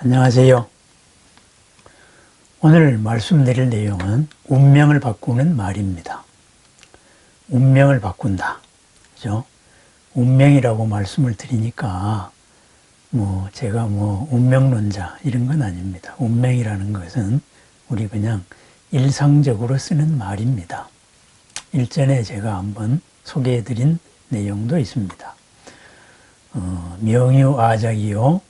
안녕하세요. 오늘 말씀드릴 내용은 운명을 바꾸는 말입니다. 운명을 바꾼다. 그죠? 운명이라고 말씀을 드리니까 제가 운명론자 이런 건 아닙니다. 운명이라는 것은 우리 그냥 일상적으로 쓰는 말입니다. 일전에 제가 한번 소개해드린 내용도 있습니다. 명유아작이요.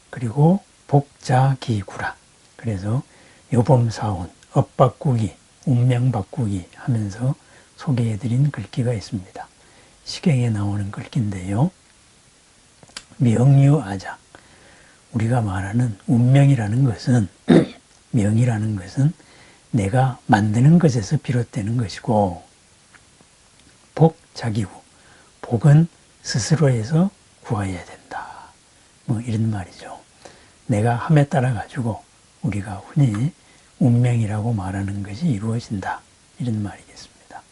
그리고 복자기구라. 그래서 요범사운, 업바꾸기, 운명바꾸기 하면서 소개해드린 글귀가 있습니다. 시경에 나오는 글귀인데요. 명유아작. 우리가 말하는 운명이라는 것은 명이라는 것은 내가 만드는 것에서 비롯되는 것이고, 복자기구. 복은 스스로에서 구해야 된다. 이런 말이죠. 내가 함에 따라 가지고 우리가 흔히 운명이라고 말하는 것이 이루어진다. 이런 말이겠습니다.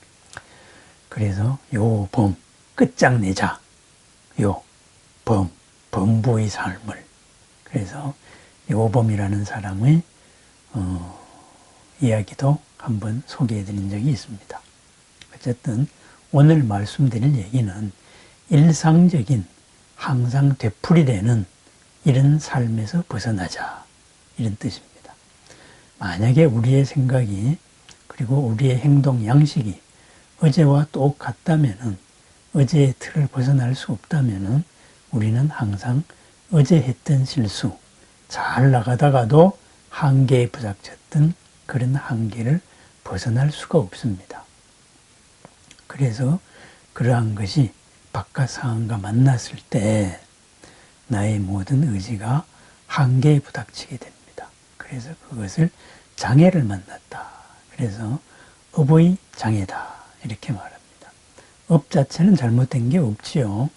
그래서 요 범, 끝장내자. 요 범, 범부의 삶을. 그래서 요범이라는 사람의 이야기도 한번 소개해드린 적이 있습니다. 어쨌든 오늘 말씀드릴 얘기는 일상적인 항상 되풀이되는 이런 삶에서 벗어나자, 이런 뜻입니다. 만약에 우리의 생각이 그리고 우리의 행동 양식이 어제와 똑같다면은, 어제의 틀을 벗어날 수 없다면은 우리는 항상 어제 했던 실수, 잘 나가다가도 한계에 부닥쳤던 그런 한계를 벗어날 수가 없습니다. 그래서 그러한 것이 바깥 상황과 만났을 때 나의 모든 의지가 한계에 부닥치게 됩니다. 그래서 그것을 장애를 만났다. 그래서 업의 장애다. 이렇게 말합니다. 업 자체는 잘못된 게 없지요.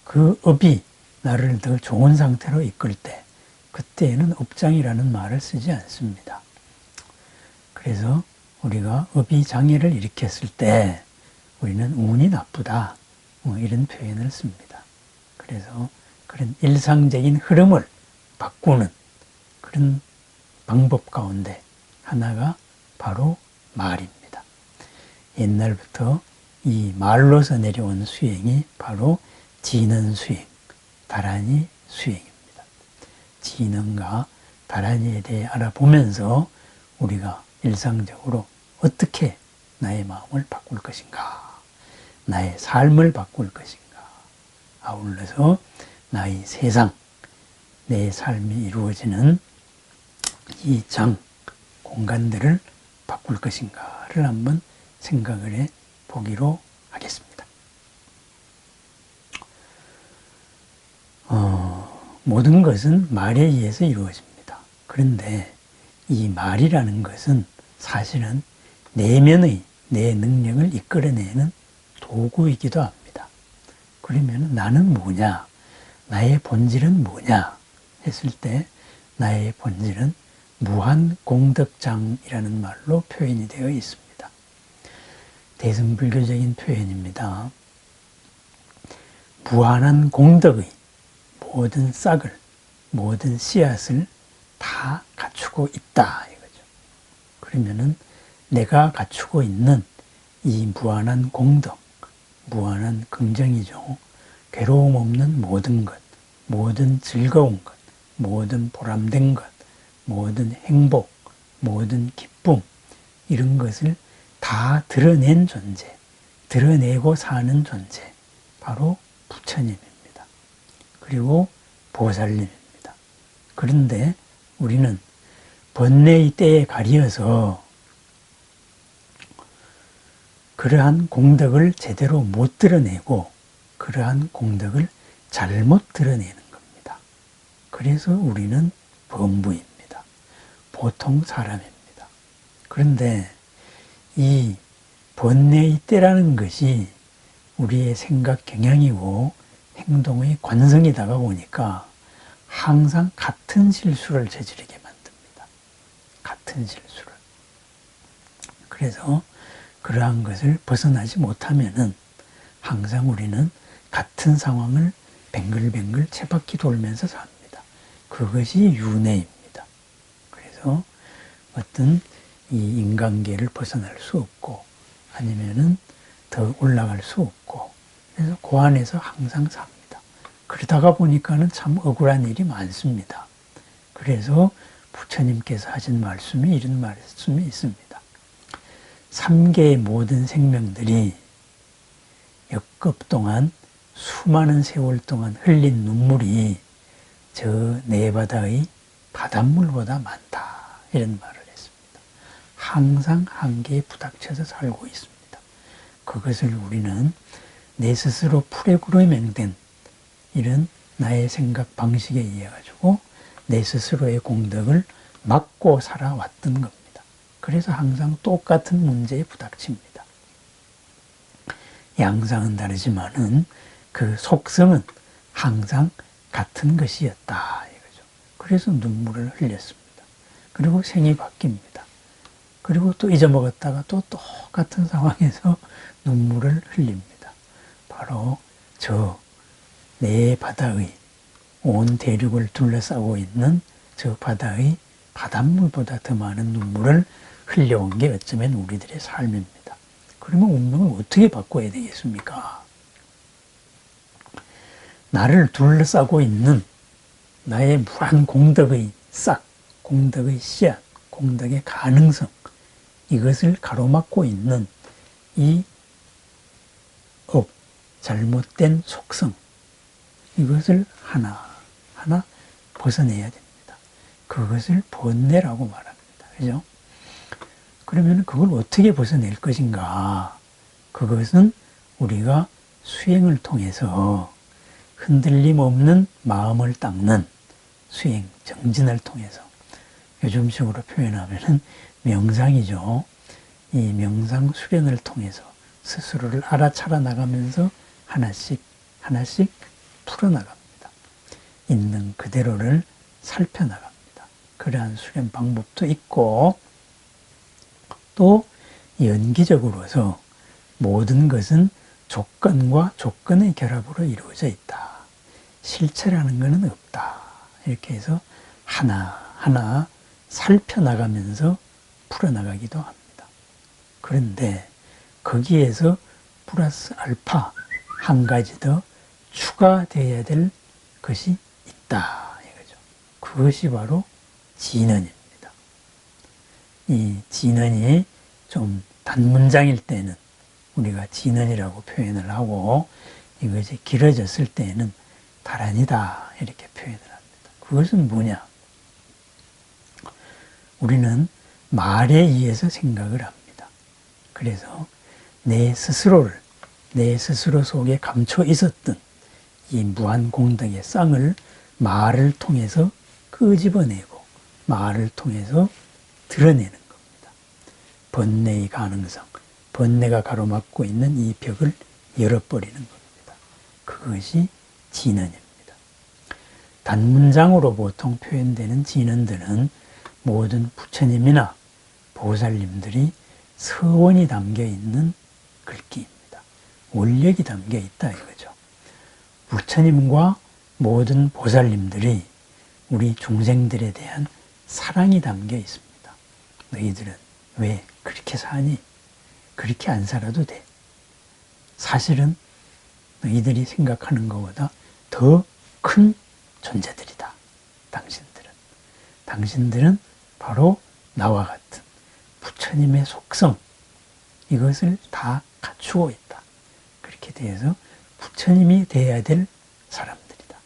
그 업이 나를 더 좋은 상태로 이끌 때, 그때에는 업장이라는 말을 쓰지 않습니다. 그래서 우리가 업이 장애를 일으켰을 때 우리는 운이 나쁘다. 이런 표현을 씁니다. 그래서 그런 일상적인 흐름을 바꾸는 그런 방법 가운데 하나가 바로 말입니다. 옛날부터 이 말로서 내려온 수행이 바로 진언수행, 다란이 수행입니다. 진언과 다란이에 대해 알아보면서 우리가 일상적으로 어떻게 나의 마음을 바꿀 것인가, 나의 삶을 바꿀 것인가, 아울러서 나의 세상, 내 삶이 이루어지는 이 장, 공간들을 바꿀 것인가를 한번 생각을 해 보기로 하겠습니다. 모든 것은 말에 의해서 이루어집니다. 그런데 이 말이라는 것은 사실은 내면의 내 능력을 이끌어내는 도구이기도 합니다. 그러면 나는 뭐냐? 나의 본질은 뭐냐? 했을 때 나의 본질은 무한공덕장이라는 말로 표현이 되어 있습니다. 대승불교적인 표현입니다. 무한한 공덕의 모든 싹을, 모든 씨앗을 다 갖추고 있다. 이거죠. 그러면은 내가 갖추고 있는 이 무한한 공덕, 무한한 긍정이죠. 괴로움 없는 모든 것, 모든 즐거운 것, 모든 보람된 것, 모든 행복, 모든 기쁨, 이런 것을 다 드러낸 존재, 드러내고 사는 존재, 바로 부처님입니다. 그리고 보살님입니다. 그런데 우리는 번뇌의 때에 가려서 그러한 공덕을 제대로 못 드러내고 그러한 공덕을 잘못 드러내는 겁니다. 그래서 우리는 범부입니다. 보통 사람입니다. 그런데 이 번뇌의 때라는 것이 우리의 생각 경향이고 행동의 관성이다가 보니까 항상 같은 실수를 저지르게 만듭니다. 같은 실수를. 그래서 그러한 것을 벗어나지 못하면은 항상 우리는 같은 상황을 뱅글뱅글 채바퀴 돌면서 삽니다. 그것이 윤회입니다. 그래서 어떤 이 인간계를 벗어날 수 없고 아니면은 더 올라갈 수 없고 그래서 그 안에서 항상 삽니다. 그러다가 보니까는 참 억울한 일이 많습니다. 그래서 부처님께서 하신 말씀이 이런 말씀이 있습니다. 3계의 모든 생명들이 역급 동안 수많은 세월 동안 흘린 눈물이 저 네 바다의 바닷물보다 많다. 이런 말을 했습니다. 항상 한계에 부닥쳐서 살고 있습니다. 그것을 우리는 내 스스로 프로그래밍된 이런 나의 생각 방식에 의해 가지고 내 스스로의 공덕을 막고 살아왔던 겁니다. 그래서 항상 똑같은 문제에 부닥칩니다. 양상은 다르지만은 그 속성은 항상 같은 것이었다 이거죠. 그래서 눈물을 흘렸습니다. 그리고 생이 바뀝니다. 그리고 또 잊어먹었다가 또 똑같은 상황에서 눈물을 흘립니다. 바로 저 네 바다의 온 대륙을 둘러싸고 있는 저 바다의 바닷물보다 더 많은 눈물을 흘려온 게 어쩌면 우리들의 삶입니다. 그러면 운명을 어떻게 바꿔야 되겠습니까? 나를 둘러싸고 있는 나의 무한 공덕의 싹, 공덕의 씨앗, 공덕의 가능성 이것을 가로막고 있는 이 잘못된 속성 이것을 하나하나 벗어내야 됩니다. 그것을 번뇌라고 말합니다. 그죠? 그러면 그걸 어떻게 벗어낼 것인가? 그것은 우리가 수행을 통해서 흔들림 없는 마음을 닦는 수행, 정진을 통해서 요즘식으로 표현하면은 명상이죠. 이 명상 수련을 통해서 스스로를 알아차려 나가면서 하나씩 풀어나갑니다. 있는 그대로를 살펴나갑니다. 그러한 수련 방법도 있고 또 연기적으로서 모든 것은 조건과 조건의 결합으로 이루어져 있다. 실체라는 것은 없다. 이렇게 해서 하나하나 살펴나가면서 풀어나가기도 합니다. 그런데 거기에서 플러스 알파 한 가지 더 추가되어야 될 것이 있다. 이거죠. 그것이 바로 진언입니다. 이 진언이 좀 단문장일 때는 우리가 진언이라고 표현을 하고 이것이 길어졌을 때는 다란이다 이렇게 표현을 합니다. 그것은 뭐냐? 우리는 말에 의해서 생각을 합니다. 그래서 내 스스로 속에 감춰 있었던 이 무한 공덕의 쌍을 말을 통해서 끄집어내고 말을 통해서 드러내는 겁니다. 번뇌의 가능성, 번뇌가 가로막고 있는 이 벽을 열어버리는 겁니다. 그것이 진언입니다. 단문장으로 보통 표현되는 진언들은 모든 부처님이나 보살님들이 서원이 담겨있는 글귀입니다. 원력이 담겨있다 이거죠. 부처님과 모든 보살님들이 우리 중생들에 대한 사랑이 담겨 있습니다. 너희들은 왜 그렇게 사니? 그렇게 안 살아도 돼. 사실은 너희들이 생각하는 것보다 더 큰 존재들이다. 당신들은 바로 나와 같은 부처님의 속성 이것을 다 갖추고 있다. 그렇게 되어서 부처님이 되어야 될 사람들이다.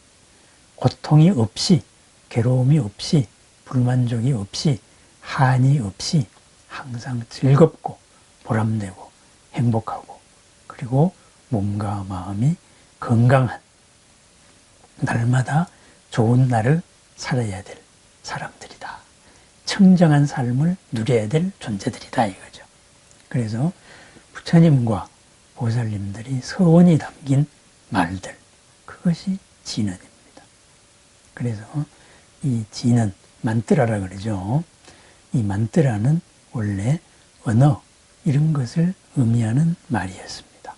고통이 없이 괴로움이 없이 불만족이 없이 한이 없이 항상 즐겁고 보람되고 행복하고 그리고 몸과 마음이 건강한 날마다 좋은 날을 살아야 될 사람들이다. 청정한 삶을 누려야 될 존재들이다 이거죠. 그래서 부처님과 보살님들이 서원이 담긴 말들 그것이 진언입니다. 그래서 이 진언 만뜨라라 그러죠. 이 만뜨라는 원래 언어 이런 것을 의미하는 말이었습니다.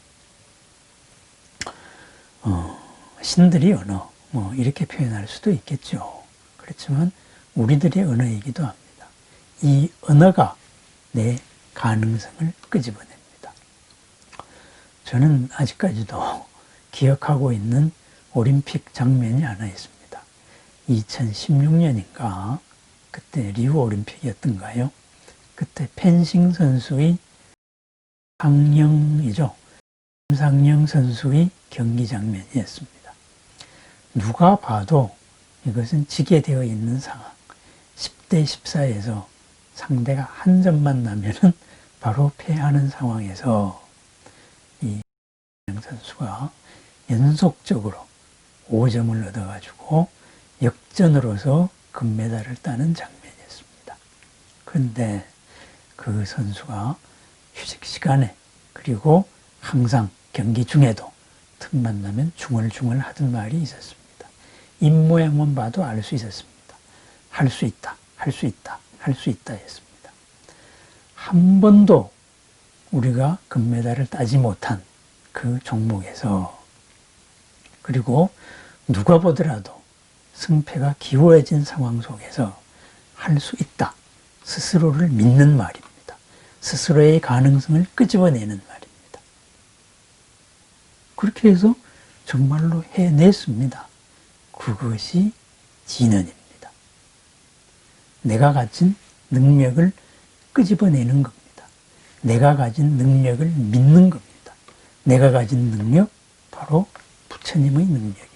신들이 언어 뭐 이렇게 표현할 수도 있겠죠. 그렇지만 우리들의 언어이기도 합니다. 이 언어가 내 가능성을 끄집어냅니다. 저는 아직까지도 기억하고 있는 올림픽 장면이 하나 있습니다. 2016년인가 그때 리우 올림픽이었던가요? 그때 펜싱 선수의 상영이죠. 김상영 선수의 경기 장면이었습니다. 누가 봐도 이것은 지게 되어 있는 상황. 10대 14에서 상대가 한 점만 나면은 바로 패하는 상황에서 이 선수가 연속적으로 5점을 얻어가지고 역전으로서 금메달을 따는 장면이었습니다. 그런데 그 선수가 휴식 시간에 그리고 항상 경기 중에도 틈만 나면 중얼중얼 하던 말이 있었습니다. 입모양만 봐도 알 수 있었습니다. 할 수 있다, 할 수 있다, 할 수 있다 했습니다. 한 번도 우리가 금메달을 따지 못한 그 종목에서 그리고 누가 보더라도 승패가 기워진 상황 속에서 할 수 있다. 스스로를 믿는 말입니다. 스스로의 가능성을 끄집어내는 말입니다. 그렇게 해서 정말로 해냈습니다. 그것이 진언입니다. 내가 가진 능력을 끄집어내는 겁니다. 내가 가진 능력을 믿는 겁니다. 내가 가진 능력, 바로 부처님의 능력입니다.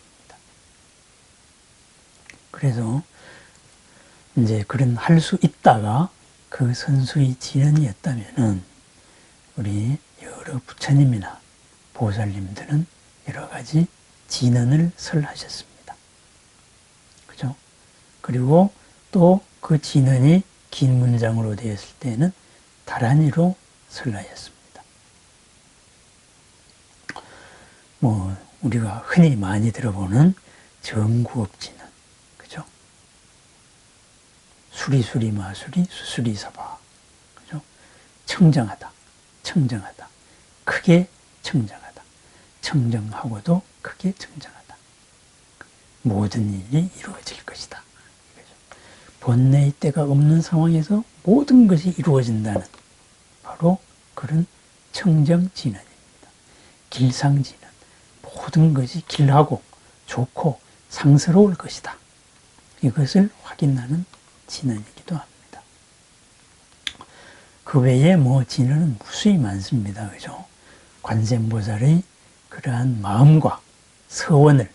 그래서 이제 그런 할 수 있다가 그 선수의 진언이었다면은 우리 여러 부처님이나 보살님들은 여러 가지 진언을 설하셨습니다. 그죠? 그리고 또 그 진언이 긴 문장으로 되었을 때는 다란이로 설하였습니다. 우리가 흔히 많이 들어보는 정구업진언, 그죠? 수리수리 마수리 수수리사바, 그죠? 청정하다, 청정하다, 크게 청정하다, 청정하고도 크게 청정하다. 모든 일이 이루어질 것이다. 번뇌의 때가 없는 상황에서 모든 것이 이루어진다는 바로 그런 청정진언입니다. 길상진언, 모든 것이 길하고 좋고 상스러울 것이다. 이것을 확인하는 진언이기도 합니다. 그 외에 진언은 무수히 많습니다. 그죠? 관세음보살의 그러한 마음과 서원을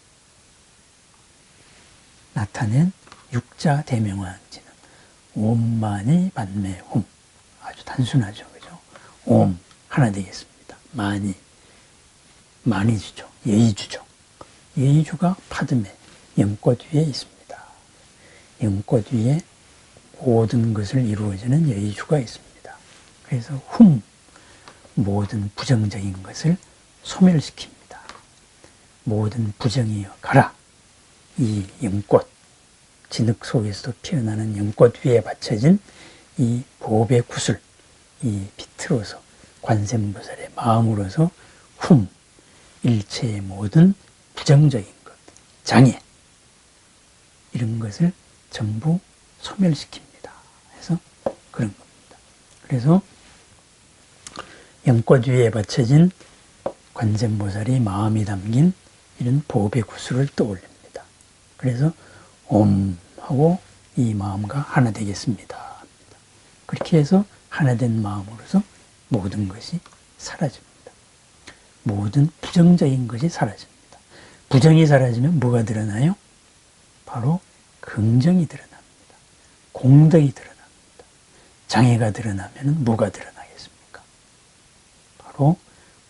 나타낸 육자 대명왕진언, 옴마니 반매홈. 아주 단순하죠. 그죠? 옴, 하나 되겠습니다. 마니 주죠. 예의주죠. 예의주가 파듬에 영꽃 위에 있습니다. 영꽃 위에 모든 것을 이루어지는 예의주가 있습니다. 그래서 모든 부정적인 것을 소멸시킵니다. 모든 부정이여 가라. 이 영꽃, 진흙 속에서도 피어나는 연꽃 위에 받쳐진 이 보배 구슬, 이 빛으로서 관세음보살의 마음으로서 일체의 모든 부정적인 것, 장애 이런 것을 전부 소멸시킵니다. 그래서 그런 겁니다. 그래서 연꽃 위에 받쳐진 관세음보살의 마음이 담긴 이런 보배 구슬을 떠올립니다. 그래서 옴 하고 이 마음과 하나 되겠습니다. 그렇게 해서 하나 된 마음으로서 모든 것이 사라집니다. 모든 부정적인 것이 사라집니다. 부정이 사라지면 뭐가 드러나요? 바로 긍정이 드러납니다. 공덕이 드러납니다. 장애가 드러나면 뭐가 드러나겠습니까? 바로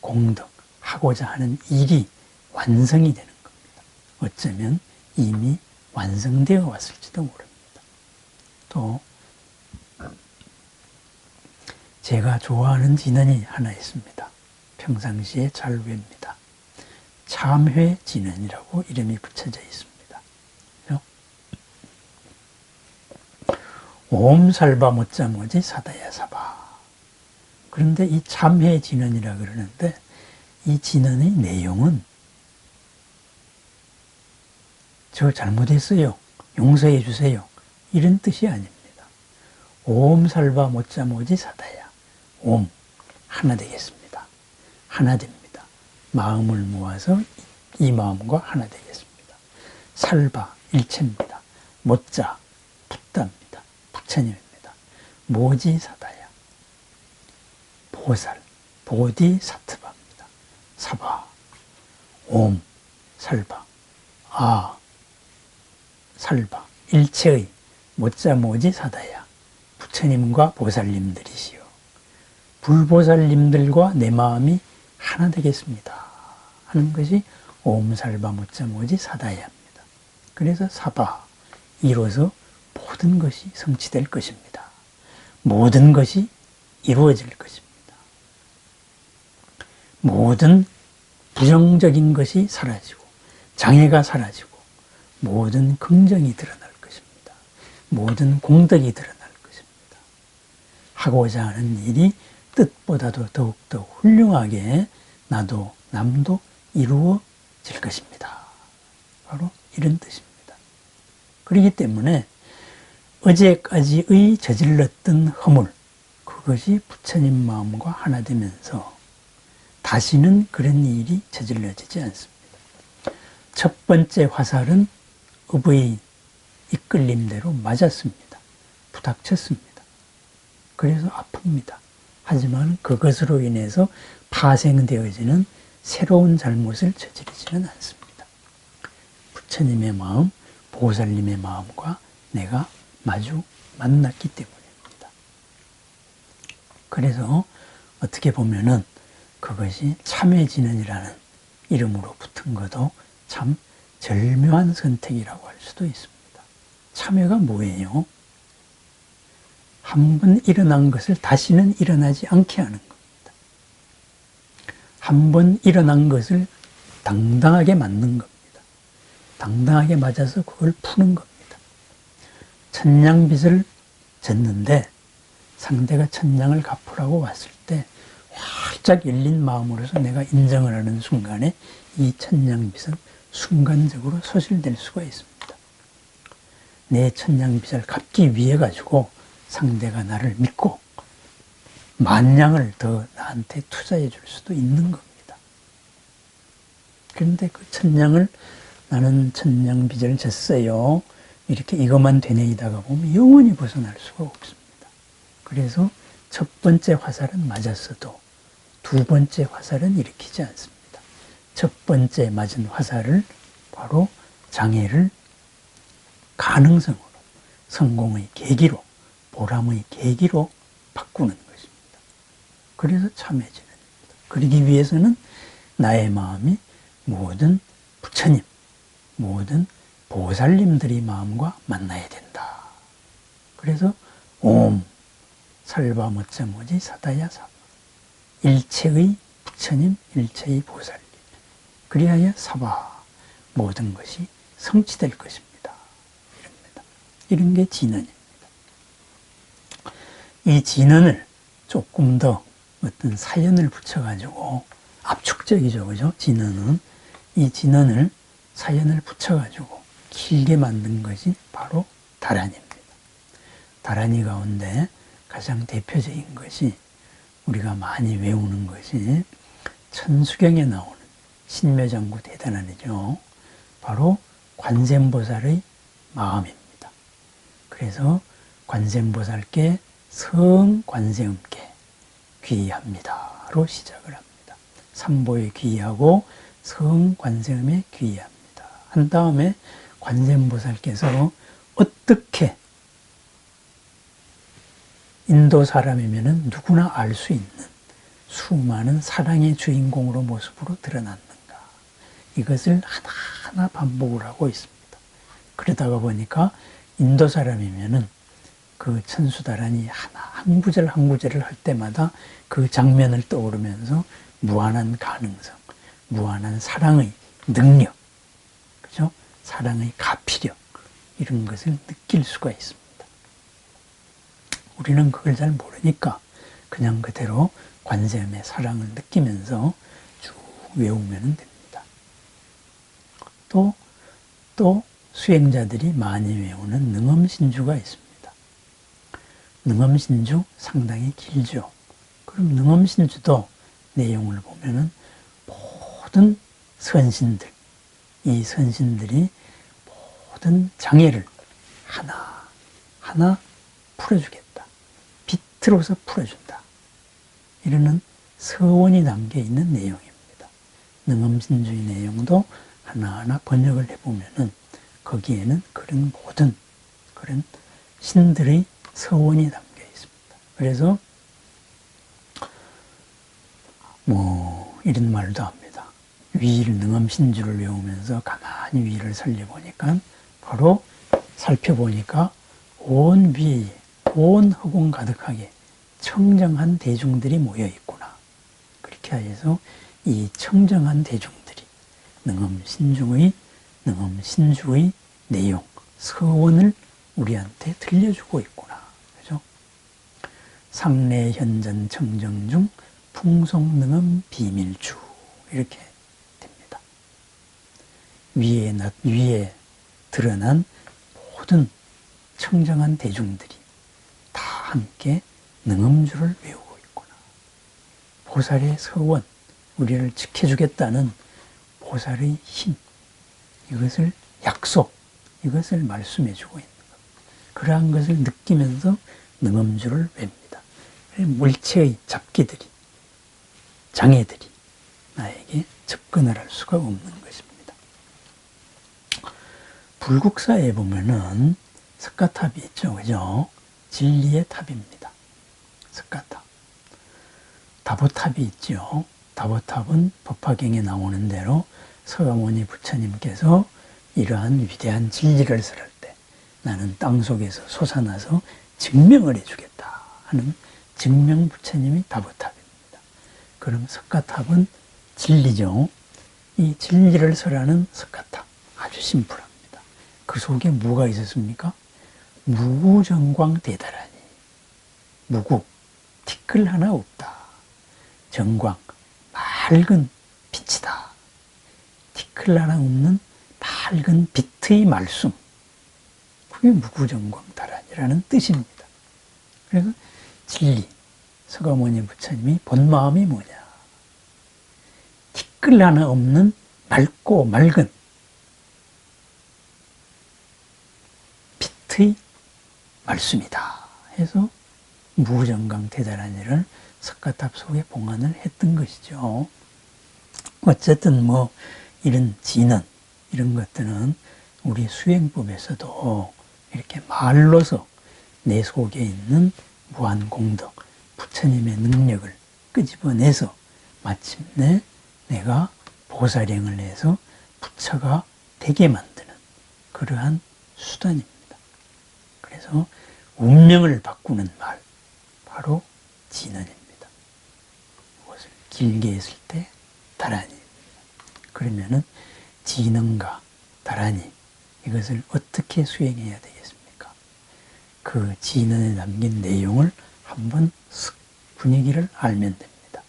공덕, 하고자 하는 일이 완성이 되는 겁니다. 어쩌면 이미 완성되어 왔을지도 모릅니다. 또 제가 좋아하는 진언이 하나 있습니다. 평상시에 잘 외웁니다. 참회진언이라고 이름이 붙여져 있습니다. 옴살바 못자모지 사다야사바. 그런데 이 참회진언이라 그러는데 이 진언의 내용은 저 잘못했어요. 용서해 주세요. 이런 뜻이 아닙니다. 옴 살바 모짜 모지 사다야. 옴 하나 되겠습니다. 하나 됩니다. 마음을 모아서 이 마음과 하나 되겠습니다. 살바 일체입니다. 모짜 붓다입니다. 부처님입니다. 모지 사다야. 보살 보디 사트바입니다. 사바 옴 살바 아 살바 일체의 모짜 모지 사다야. 부처님과 보살님들이시요. 불보살님들과 내 마음이 하나 되겠습니다. 하는 것이 옴살바 모짜 모지 사다야입니다. 그래서 사바 이로서 모든 것이 성취될 것입니다. 모든 것이 이루어질 것입니다. 모든 부정적인 것이 사라지고 장애가 사라지고 모든 긍정이 드러날 것입니다. 모든 공덕이 드러날 것입니다. 하고자 하는 일이 뜻보다도 더욱더 훌륭하게 나도 남도 이루어질 것입니다. 바로 이런 뜻입니다. 그렇기 때문에 어제까지의 저질렀던 허물, 그것이 부처님 마음과 하나 되면서 다시는 그런 일이 저질러지지 않습니다. 첫 번째 화살은 업의 이끌림대로 맞았습니다. 부닥쳤습니다. 그래서 아픕니다. 하지만 그것으로 인해서 파생되어지는 새로운 잘못을 저지르지는 않습니다. 부처님의 마음, 보살님의 마음과 내가 마주 만났기 때문입니다. 그래서 어떻게 보면은 그것이 참회진언이라는 이름으로 붙은 것도 참 절묘한 선택이라고 할 수도 있습니다. 참회가 뭐예요? 한 번 일어난 것을 다시는 일어나지 않게 하는 겁니다. 한 번 일어난 것을 당당하게 맞는 겁니다. 당당하게 맞아서 그걸 푸는 겁니다. 천냥빚을 졌는데 상대가 천냥을 갚으라고 왔을 때 활짝 열린 마음으로서 내가 인정을 하는 순간에 이 천냥빚은 순간적으로 소실될 수가 있습니다. 내 천냥빚을 갚기 위해 가지고 상대가 나를 믿고 만냥을 더 나한테 투자해 줄 수도 있는 겁니다. 그런데 그 천냥을 나는 천냥빚을 졌어요. 이렇게 이것만 되뇌이다가 보면 영원히 벗어날 수가 없습니다. 그래서 첫 번째 화살은 맞았어도 두 번째 화살은 일으키지 않습니다. 첫 번째 맞은 화살을 바로 장애를 가능성으로, 성공의 계기로, 보람의 계기로 바꾸는 것입니다. 그래서 참회진언입니다. 그러기 위해서는 나의 마음이 모든 부처님, 모든 보살님들의 마음과 만나야 된다. 그래서 옴 살바 모짜 모지 사다야 사바 일체의 부처님, 일체의 보살님. 그리하여 사바 모든 것이 성취될 것입니다. 이럽니다. 이런 게 진언입니다. 이 진언을 조금 더 어떤 사연을 붙여가지고 압축적이죠, 그죠? 진언은 이 진언을 사연을 붙여가지고 길게 만든 것이 바로 다란입니다. 다란이 가운데 가장 대표적인 것이 우리가 많이 외우는 것이 천수경에 나오는 신묘장구 대단한이죠. 바로 관세음보살의 마음입니다. 그래서 관세음보살께 성관세음께 귀의합니다로 시작을 합니다. 삼보에 귀의하고 성관세음에 귀의합니다. 한 다음에 관세음보살께서 어떻게 인도 사람이면 누구나 알 수 있는 수많은 사랑의 주인공으로 모습으로 드러났는가. 이것을 하나하나 반복을 하고 있습니다. 그러다가 보니까 인도 사람이면 그 천수다란이 하나 한 구절 한 구절을 할 때마다 그 장면을 떠오르면서 무한한 가능성, 무한한 사랑의 능력, 그죠? 사랑의 가피력, 이런 것을 느낄 수가 있습니다. 우리는 그걸 잘 모르니까 그냥 그대로 관세음의 사랑을 느끼면서 쭉 외우면 됩니다. 또 수행자들이 많이 외우는 능엄신주가 있습니다. 능엄신주 상당히 길죠. 그럼 능엄신주도 내용을 보면은 모든 선신들, 이 선신들이 모든 장애를 하나하나 풀어주겠다. 비틀어서 풀어준다. 이러는 서원이 담겨 있는 내용입니다. 능엄신주의 내용도 하나하나 번역을 해보면은 거기에는 그런 모든 그런 신들의 서원이 담겨 있습니다. 그래서 이런 말도 합니다. 위일 능엄신주를 외우면서 가만히 위를 살려보니까 바로 살펴보니까 온 위에 온 허공 가득하게 청정한 대중들이 모여 있구나. 그렇게 해서 이 청정한 대중들이 능엄신주의 내용, 서원을 우리한테 들려주고 있구나. 그죠? 상례현전 청정중 풍속능엄 비밀주 이렇게 됩니다. 위에 드러난 모든 청정한 대중들이 다 함께 능엄주를 외우고 있구나. 보살의 서원, 우리를 지켜주겠다는 보살의 힘, 이것을 약속, 이것을 말씀해주고 있는 것. 그러한 것을 느끼면서 능엄주를 웹니다. 물체의 잡기들이, 장애들이 나에게 접근을 할 수가 없는 것입니다. 불국사에 보면은 석가탑이 있죠, 그죠? 진리의 탑입니다. 석가탑. 다보탑이 있죠. 다보탑은 법화경에 나오는 대로 서가모니 부처님께서 이러한 위대한 진리를 설할 때 나는 땅속에서 솟아나서 증명을 해주겠다 하는 증명 부처님이 다보탑입니다. 그럼 석가탑은 진리죠. 이 진리를 설하는 석가탑 아주 심플합니다. 그 속에 뭐가 있었습니까? 무구정광 대다라니. 무구, 티끌 하나 없다. 정광, 맑은 빛이다. 티끌 하나 없는 맑은 빛의 말씀. 그게 무구정광 다란이라는 뜻입니다. 그래서 진리, 서가모니 부처님이 본 마음이 뭐냐? 티끌 하나 없는 맑고 맑은 빛의 말씀이다. 해서 무구정광 대다란이를 석가탑 속에 봉안을 했던 것이죠. 어쨌든 이런 진언, 이런 것들은 우리 수행법에서도 이렇게 말로서 내 속에 있는 무한공덕, 부처님의 능력을 끄집어내서 마침내 내가 보살행을 해서 부처가 되게 만드는 그러한 수단입니다. 그래서 운명을 바꾸는 말, 바로 진언입니다. 이것을 길게 했을 때 다란이입니다. 그러면은 진언과 다란이, 이것을 어떻게 수행해야 되겠습니까? 그 진언에 담긴 내용을 한번 쓱 분위기를 알면 됩니다.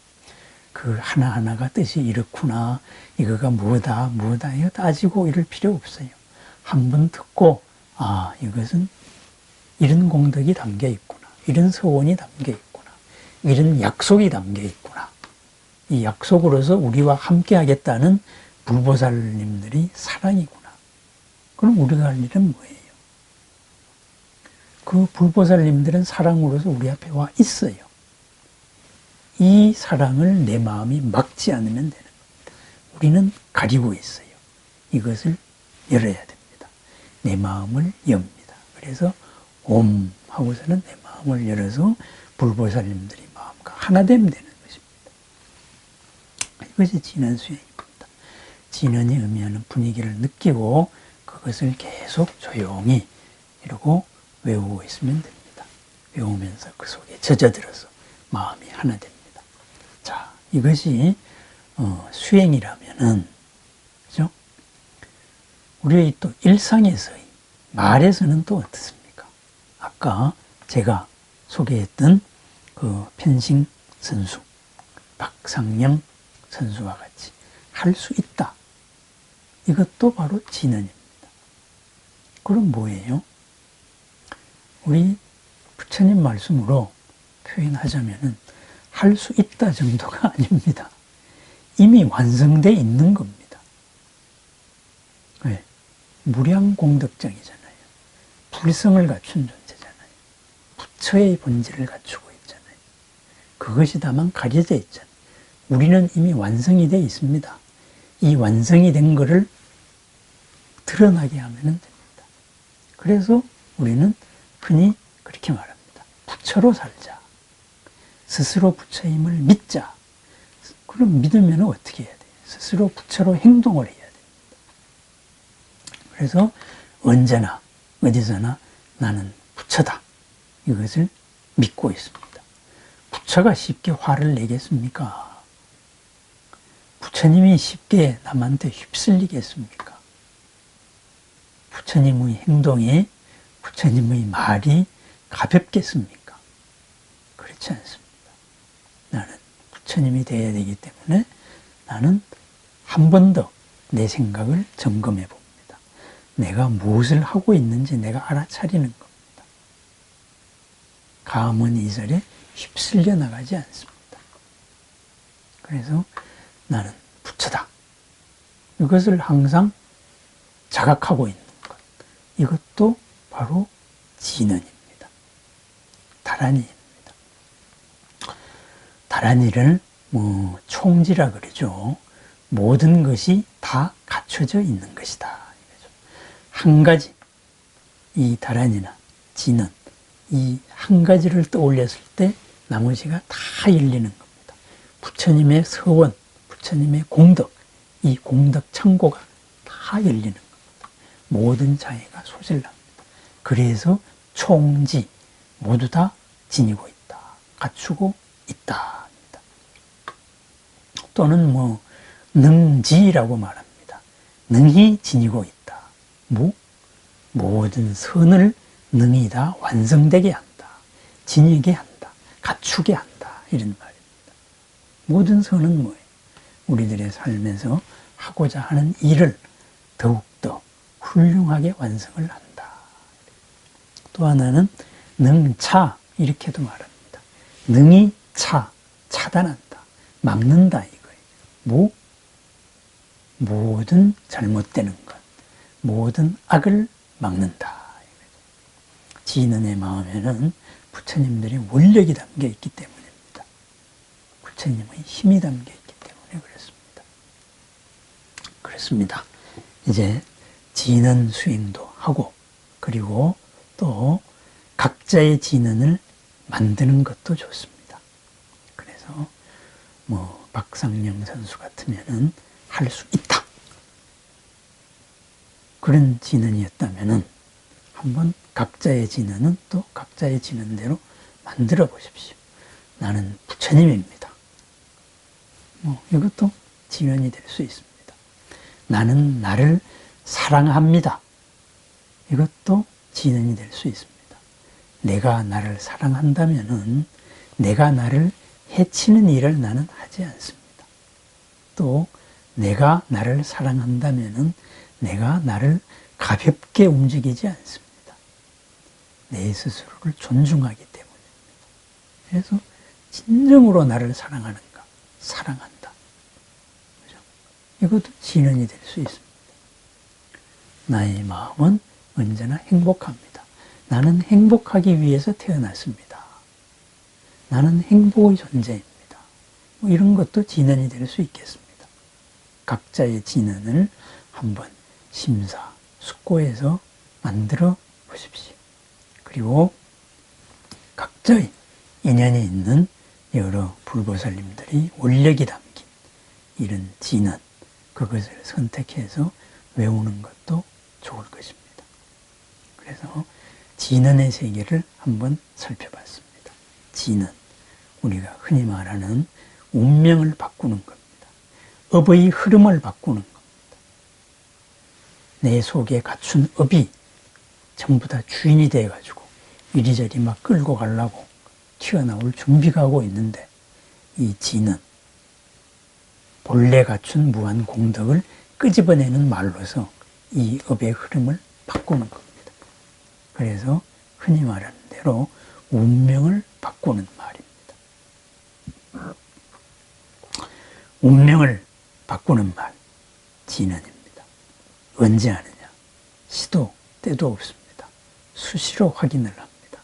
그 하나하나가 뜻이 이렇구나, 이거가 뭐다, 이거 따지고 이럴 필요 없어요. 한번 듣고, 이것은 이런 공덕이 담겨 있구나, 이런 서원이 담겨 있구나, 이런 약속이 담겨 있구나. 이 약속으로서 우리와 함께 하겠다는 불보살님들이 사랑이구나. 그럼 우리가 할 일은 뭐예요? 그 불보살님들은 사랑으로서 우리 앞에 와 있어요. 이 사랑을 내 마음이 막지 않으면 되는 겁니다. 우리는 가리고 있어요. 이것을 열어야 됩니다. 내 마음을 엽니다. 그래서 옴 하고서는 내 마음을 열어서 불보살님들이 마음과 하나 되면 되는 것입니다. 이것이 진언 수행입니다. 진언이 의미하는 분위기를 느끼고 그것을 계속 조용히 이러고 외우고 있으면 됩니다. 외우면서 그 속에 젖어들어서 마음이 하나 됩니다. 자, 이것이 수행이라면은, 그죠? 우리의 또 일상에서의 말에서는 또 어떻습니까? 아까 제가 소개했던 그 편싱 선수, 박상영 선수와 같이 할 수 있다. 이것도 바로 진언입니다. 그럼 뭐예요? 우리 부처님 말씀으로 표현하자면은 할 수 있다 정도가 아닙니다. 이미 완성되어 있는 겁니다. 왜? 무량공덕정이잖아요. 불성을 갖춘 존재잖아요. 부처의 본질을 갖추고 있잖아요. 그것이 다만 가려져 있잖아요. 우리는 이미 완성이 되어 있습니다. 이 완성이 된 것을 드러나게 하면 됩니다. 그래서 우리는 흔히 그렇게 말합니다. 부처로 살자. 스스로 부처임을 믿자. 그럼 믿으면 어떻게 해야 돼요? 스스로 부처로 행동을 해야 됩니다. 그래서 언제나 어디서나 나는 부처다. 이것을 믿고 있습니다. 부처가 쉽게 화를 내겠습니까? 부처님이 쉽게 남한테 휩쓸리겠습니까? 부처님의 행동이, 부처님의 말이 가볍겠습니까? 그렇지 않습니다. 나는 부처님이 되어야 되기 때문에 나는 한 번 더 내 생각을 점검해 봅니다. 내가 무엇을 하고 있는지 내가 알아차리는 겁니다. 감언 이설에 휩쓸려 나가지 않습니다. 그래서 나는 부처다. 이것을 항상 자각하고 있는 것. 이것도 바로 진언입니다. 다란이입니다. 다란이를 총지라 그러죠. 모든 것이 다 갖춰져 있는 것이다. 한 가지, 이 다란이나 진언, 이 한 가지를 떠올렸을 때 나머지가 다 열리는 겁니다. 부처님의 서원, 부처님의 공덕, 이 공덕 창고가 다 열리는 겁니다. 모든 장애가 소실납니다. 그래서 총지, 모두 다 지니고 있다. 갖추고 있다. 또는 능지라고 말합니다. 능히 지니고 있다. 모든 선을 능히 다 완성되게 한다. 지니게 한다. 갖추게 한다. 이런 말입니다. 모든 선은 뭐예요? 우리들의 삶에서 하고자 하는 일을 더욱더 훌륭하게 완성을 한다. 또 하나는 능차, 이렇게도 말합니다. 능히 차단한다. 막는다 이거예요. 모든 잘못되는 것, 모든 악을 막는다. 진언의 마음에는 부처님들의 원력이 담겨 있기 때문입니다. 부처님의 힘이 담겨 있기 때문에 그렇습니다. 이제 진언 수행도 하고, 그리고 또 각자의 진언을 만드는 것도 좋습니다. 그래서 박상령 선수 같으면은 할 수 있다. 그런 진언이었다면은 한번 각자의 진언은 또 각자의 진언대로 만들어 보십시오. 나는 부처님입니다. 이것도 진언이 될 수 있습니다. 나는 나를 사랑합니다. 이것도 진언이 될 수 있습니다. 내가 나를 사랑한다면은 내가 나를 해치는 일을 나는 하지 않습니다. 또 내가 나를 사랑한다면은 내가 나를 가볍게 움직이지 않습니다. 내 스스로를 존중하기 때문입니다. 그래서 진정으로 나를 사랑하는가? 사랑한다. 그죠? 이것도 진언이 될 수 있습니다. 나의 마음은 언제나 행복합니다. 나는 행복하기 위해서 태어났습니다. 나는 행복의 존재입니다. 이런 것도 진언이 될 수 있겠습니다. 각자의 진언을 한번 심사숙고해서 만들어 보십시오. 그리고 각자의 인연이 있는 여러 불보살님들이 원력이 담긴 이런 진언, 그것을 선택해서 외우는 것도 좋을 것입니다. 그래서 진언의 세계를 한번 살펴봤습니다. 진언, 우리가 흔히 말하는 운명을 바꾸는 겁니다. 업의 흐름을 바꾸는 겁니다. 내 속에 갖춘 업이 전부 다 주인이 돼가지고 이리저리 막 끌고 가려고 튀어나올 준비가 하고 있는데, 이 진언, 본래 갖춘 무한 공덕을 끄집어내는 말로서 이 업의 흐름을 바꾸는 겁니다. 그래서 흔히 말하는 대로 운명을 바꾸는 말입니다. 운명을 바꾸는 말, 진언입니다. 언제 하느냐? 시도 때도 없습니다. 수시로 확인을 합니다.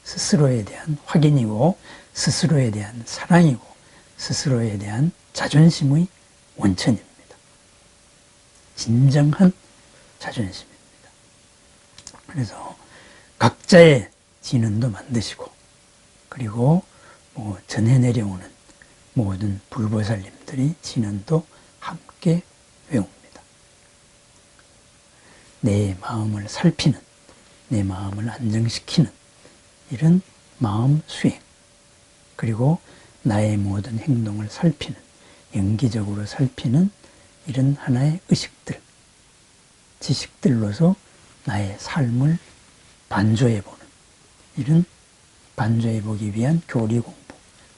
스스로에 대한 확인이고, 스스로에 대한 사랑이고, 스스로에 대한 자존심의 원천입니다. 진정한 자존심입니다. 그래서 각자의 진언도 만드시고, 그리고 전해 내려오는 모든 불보살님들이 진언도 함께 외웁니다. 내 마음을 살피는, 내 마음을 안정시키는 이런 마음 수행, 그리고 나의 모든 행동을 살피는, 연기적으로 살피는 이런 하나의 의식들, 지식들로서 나의 삶을 반조해보는, 이런 반조해보기 위한 교리 공부,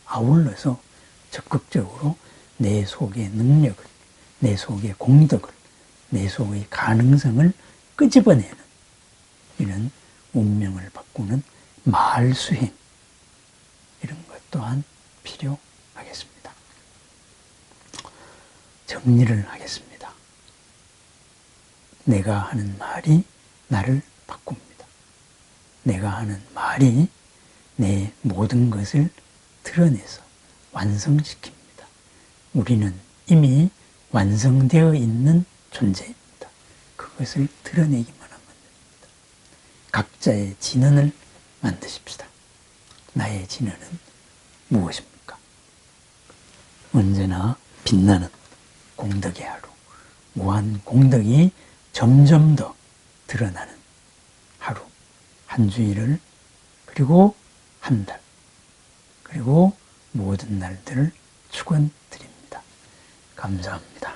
아울러서 적극적으로 내 속의 능력을, 내 속의 공덕을, 내 속의 가능성을 끄집어내는 이런 운명을 바꾸는 말수행, 이런 것 또한 필요하겠습니다. 정리를 하겠습니다. 내가 하는 말이 나를 바꿉니다. 내가 하는 말이 내 모든 것을 드러내서 완성시킵니다. 우리는 이미 완성되어 있는 존재입니다. 그것을 드러내기만 하면 됩니다. 각자의 진언을 만드십시다. 나의 진언은 무엇입니까? 언제나 빛나는 공덕의 하루, 무한 공덕이 점점 더 드러나는 하루, 한 주일을, 그리고 한 달, 그리고 모든 날들을 축원드립니다. 감사합니다.